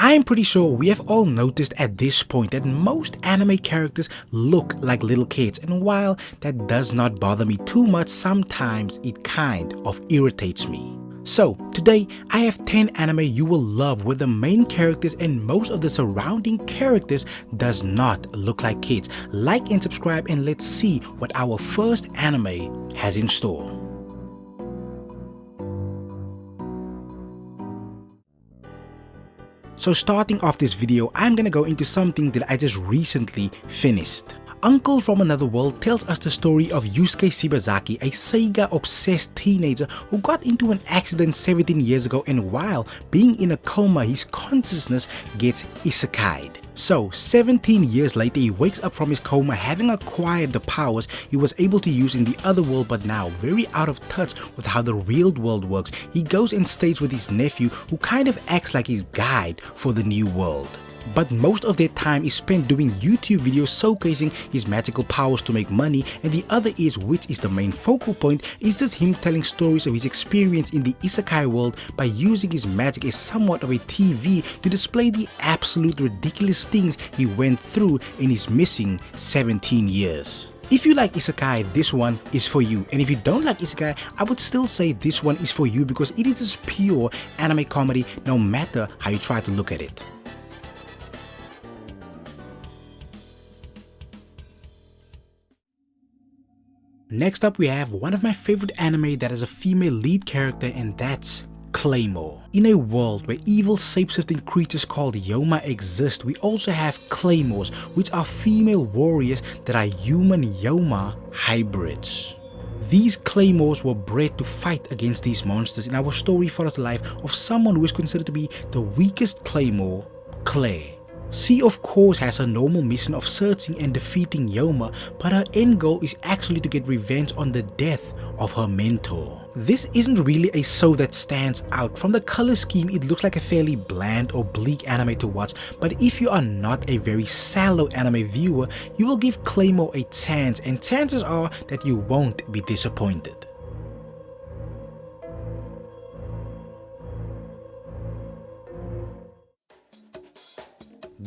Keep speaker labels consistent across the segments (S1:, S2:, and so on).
S1: I'm pretty sure we have all noticed at this point that most anime characters look like little kids, and while that does not bother me too much, sometimes it kind of irritates me. So today I have 10 anime you will love where the main characters and most of the surrounding characters does not look like kids. Like and subscribe and let's see what our first anime has in store. So starting off this video, I'm gonna go into something that I just recently finished. Uncle from Another World tells us the story of Yusuke Shibazaki, a Sega-obsessed teenager who got into an accident 17 years ago, and while being in a coma, his consciousness gets isekai'd. So 17 years later, he wakes up from his coma having acquired the powers he was able to use in the other world, but now very out of touch with how the real world works. He goes and stays with his nephew, who kind of acts like his guide for the new world. But most of their time is spent doing YouTube videos showcasing his magical powers to make money, and the other is, which is the main focal point, is just him telling stories of his experience in the isekai world by using his magic as somewhat of a TV to display the absolute ridiculous things he went through in his missing 17 years. If you like isekai, this one is for you, and if you don't like isekai, I would still say this one is for you because it is just pure anime comedy no matter how you try to look at it. Next up, we have one of my favorite anime that has a female lead character, and that's Claymore. In a world where evil shape-shifting creatures called Yoma exist, we also have Claymores, which are female warriors that are human Yoma hybrids. These Claymores were bred to fight against these monsters, and our story follows the life of someone who is considered to be the weakest Claymore, Claire. She of course has a normal mission of searching and defeating Yoma, but her end goal is actually to get revenge on the death of her mentor. This isn't really a show that stands out. From the color scheme, it looks like a fairly bland or bleak anime to watch, but if you are not a very shallow anime viewer, you will give Claymore a chance, and chances are that you won't be disappointed.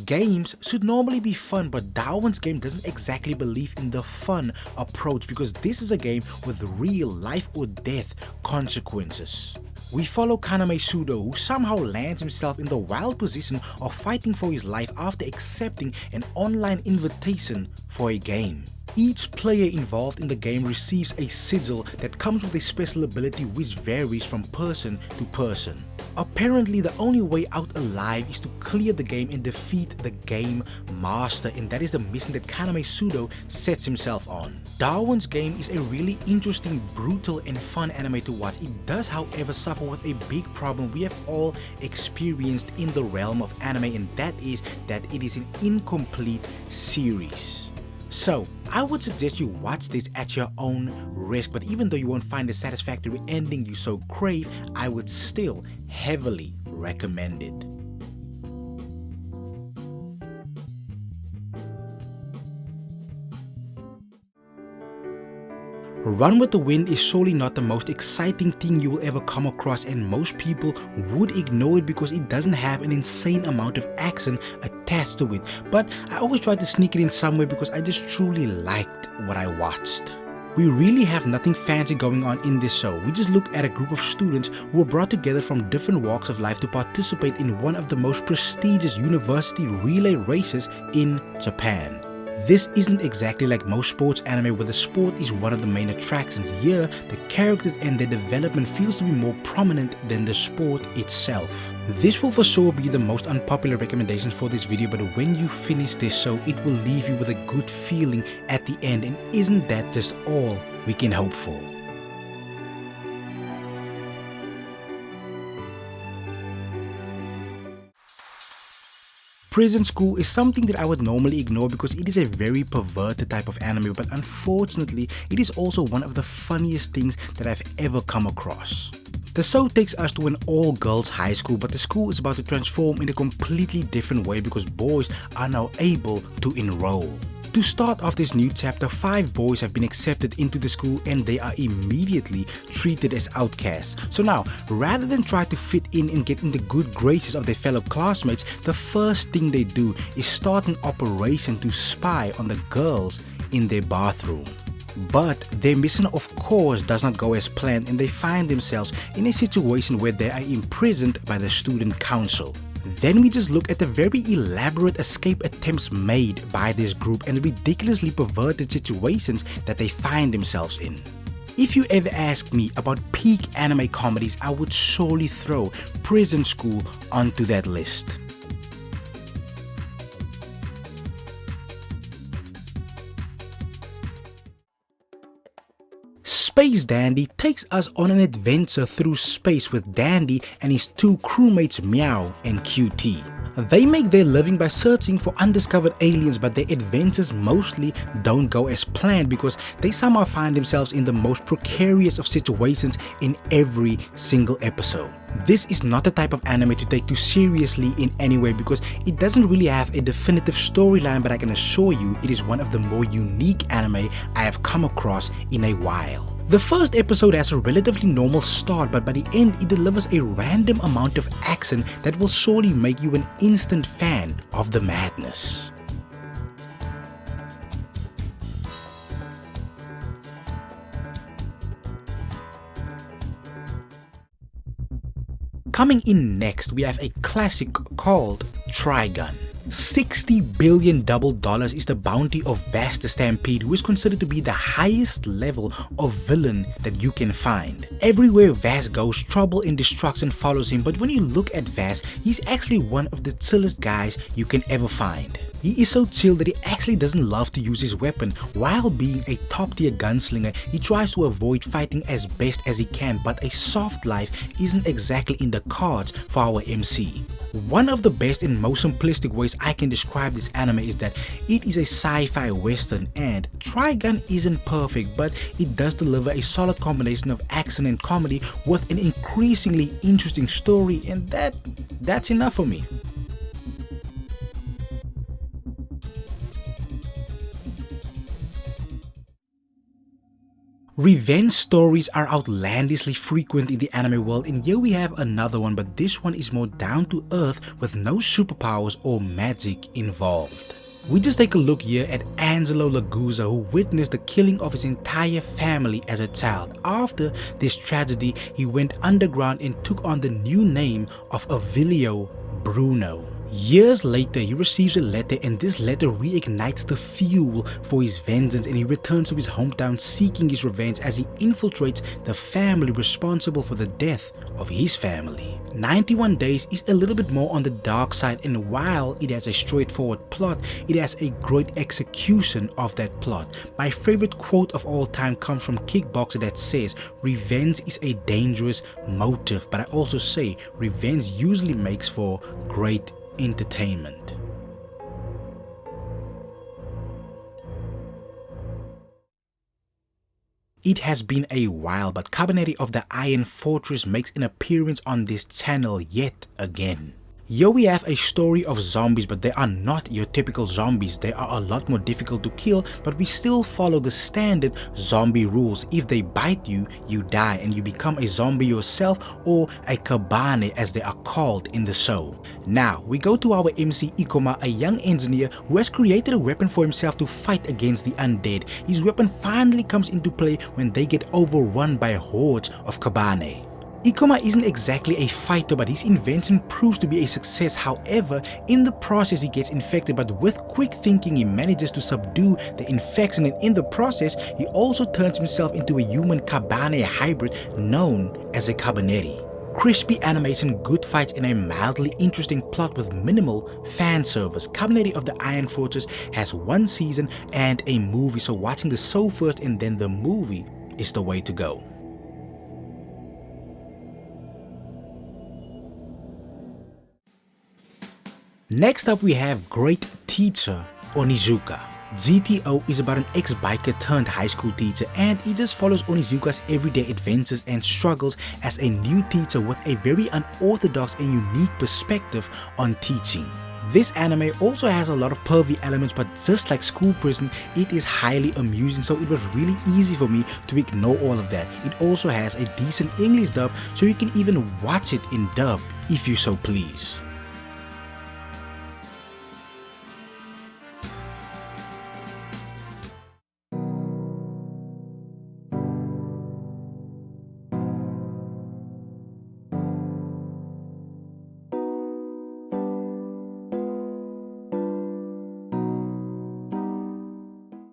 S1: Games should normally be fun, but Darwins Game doesn't exactly believe in the fun approach because this is a game with real life or death consequences. We follow Kaname Sudo, who somehow lands himself in the wild position of fighting for his life after accepting an online invitation for a game. Each player involved in the game receives a sigil that comes with a special ability which varies from person to person. Apparently, the only way out alive is to clear the game and defeat the game master, and that is the mission that Kaname Sudo sets himself on. Darwin's Game is a really interesting, brutal and fun anime to watch. It does however suffer with a big problem we have all experienced in the realm of anime, and that is that it is an incomplete series. So I would suggest you watch this at your own risk, but even though you won't find the satisfactory ending you so crave, I would still heavily recommend it. Run with the Wind is surely not the most exciting thing you will ever come across, and most people would ignore it because it doesn't have an insane amount of action attached to it, but I always try to sneak it in somewhere because I just truly liked what I watched. We really have nothing fancy going on in this show. We just look at a group of students who were brought together from different walks of life to participate in one of the most prestigious university relay races in Japan. This isn't exactly like most sports anime where the sport is one of the main attractions. Here, the characters and their development feels to be more prominent than the sport itself. This will for sure be the most unpopular recommendation for this video, but when you finish this show, it will leave you with a good feeling at the end, and isn't that just all we can hope for? Prison School is something that I would normally ignore because it is a very perverted type of anime, but unfortunately, it is also one of the funniest things that I've ever come across. The show takes us to an all-girls high school, but the school is about to transform in a completely different way because boys are now able to enroll. To start off this new chapter, 5 boys have been accepted into the school and they are immediately treated as outcasts. So now, rather than try to fit in and get in the good graces of their fellow classmates, the first thing they do is start an operation to spy on the girls in their bathroom. But their mission of course does not go as planned and they find themselves in a situation where they are imprisoned by the student council. Then we just look at the very elaborate escape attempts made by this group and the ridiculously perverted situations that they find themselves in. If you ever ask me about peak anime comedies, I would surely throw Prison School onto that list. Space Dandy takes us on an adventure through space with Dandy and his 2 crewmates Meow and QT. They make their living by searching for undiscovered aliens, but their adventures mostly don't go as planned because they somehow find themselves in the most precarious of situations in every single episode. This is not the type of anime to take too seriously in any way because it doesn't really have a definitive storyline, but I can assure you it is one of the more unique anime I have come across in a while. The first episode has a relatively normal start, but by the end it delivers a random amount of action that will surely make you an instant fan of the madness. Coming in next, we have a classic called Trigun. $60 billion is the bounty of Vash the Stampede, who is considered to be the highest level of villain that you can find. Everywhere Vash goes, trouble and destruction follows him, but when you look at Vash, he's actually one of the chillest guys you can ever find. He is so chill that he actually doesn't love to use his weapon. While being a top tier gunslinger, he tries to avoid fighting as best as he can, but a soft life isn't exactly in the cards for our MC. One of the best and most simplistic ways I can describe this anime is that it is a sci-fi western, and Trigun isn't perfect, but it does deliver a solid combination of action and comedy with an increasingly interesting story, and that's enough for me. Revenge stories are outlandishly frequent in the anime world, and here we have another one, but this one is more down to earth with no superpowers or magic involved. We just take a look here at Angelo Lagusa, who witnessed the killing of his entire family as a child. After this tragedy, he went underground and took on the new name of Avilio Bruno. Years later, he receives a letter, and this letter reignites the fuel for his vengeance, and he returns to his hometown seeking his revenge as he infiltrates the family responsible for the death of his family. 91 Days is a little bit more on the dark side, and while it has a straightforward plot, it has a great execution of that plot. My favorite quote of all time comes from Kickboxer that says, "Revenge is a dangerous motive, but I also say revenge usually makes for great entertainment." It has been a while, but Cabaneri of the Iron Fortress makes an appearance on this channel yet again. Here we have a story of zombies, but they are not your typical zombies. They are a lot more difficult to kill, but we still follow the standard zombie rules. If they bite you, you die and you become a zombie yourself, or a kabane as they are called in the show. Now, we go to our MC Ikoma, a young engineer who has created a weapon for himself to fight against the undead. His weapon finally comes into play when they get overrun by hordes of kabane. Ikoma isn't exactly a fighter, but his invention proves to be a success. However, in the process he gets infected, but with quick thinking he manages to subdue the infection, and in the process he also turns himself into a human kabane hybrid known as a kabaneri. Crispy animation, good fights, and a mildly interesting plot with minimal fan service. Cabaneri of the Iron Fortress has 1 season and a movie, so watching the show first and then the movie is the way to go. Next up we have Great Teacher Onizuka. GTO is about an ex-biker turned high school teacher, and it just follows Onizuka's everyday adventures and struggles as a new teacher with a very unorthodox and unique perspective on teaching. This anime also has a lot of pervy elements, but just like School Prison, it is highly amusing, so it was really easy for me to ignore all of that. It also has a decent English dub, so you can even watch it in dub if you so please.